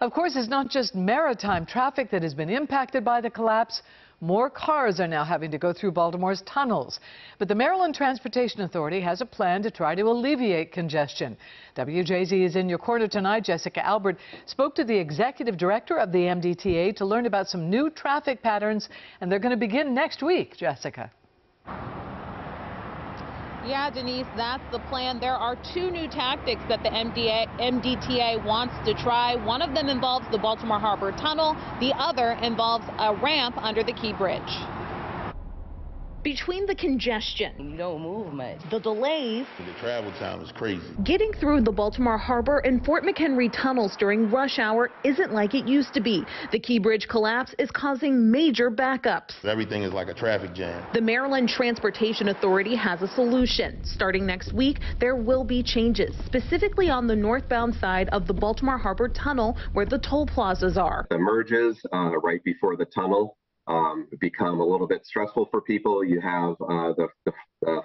Of course, it's not just maritime traffic that has been impacted by the collapse. More cars are now having to go through Baltimore's tunnels. But the Maryland Transportation Authority has a plan to try to alleviate congestion. WJZ is in your corner tonight. Jessica Albert spoke to the executive director of the MDTA to learn about some new traffic patterns, and they're going to begin next week. Jessica. Yeah, Denise, that's the plan. There are two new tactics that the MDTA wants to try. One of them involves the Baltimore Harbor Tunnel. The other involves a ramp under the Key Bridge. Between the congestion, you don't move much, the delays, the travel time is crazy. Getting through the Baltimore Harbor and Fort McHenry tunnels during rush hour isn't like it used to be. The Key Bridge collapse is causing major backups. Everything is like a traffic jam. The Maryland Transportation Authority has a solution. Starting next week, there will be changes, specifically on the northbound side of the Baltimore Harbor Tunnel where the toll plazas are. The merges right before the tunnel become a little bit stressful for people. You have the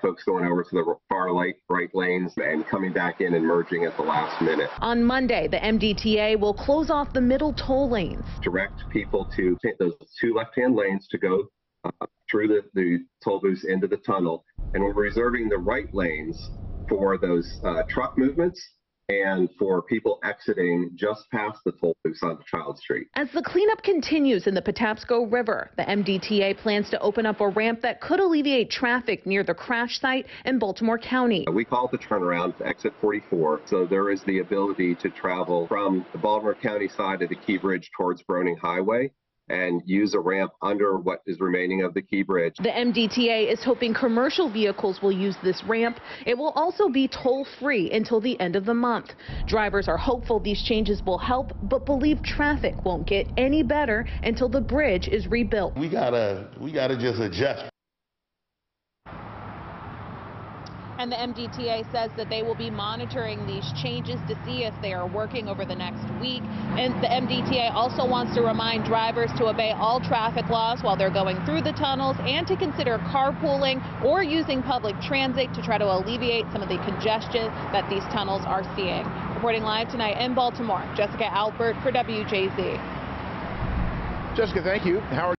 folks going over to the far right lanes and coming back in and merging at the last minute. On Monday, the MDTA will close off the middle toll lanes. Direct people to take those two left-hand lanes to go through the toll booths into the tunnel. And we're reserving the right lanes for those truck movements and for people exiting just past the toll booths onto Child Street. As the cleanup continues in the Patapsco River, the MDTA plans to open up a ramp that could alleviate traffic near the crash site in Baltimore County. We call it the turnaround, exit 44, so there is the ability to travel from the Baltimore County side of the Key Bridge towards Browning Highway and use a ramp under what is remaining of the Key Bridge. The MDTA is hoping commercial vehicles will use this ramp. It will also be toll-free until the end of the month. Drivers are hopeful these changes will help, but believe traffic won't get any better until the bridge is rebuilt. We gotta just adjust. And the MDTA says that they will be monitoring these changes to see if they are working over the next week. And the MDTA also wants to remind drivers to obey all traffic laws while they're going through the tunnels and to consider carpooling or using public transit to try to alleviate some of the congestion that these tunnels are seeing. Reporting live tonight in Baltimore, Jessica Albert for WJZ. Jessica, thank you. Howard.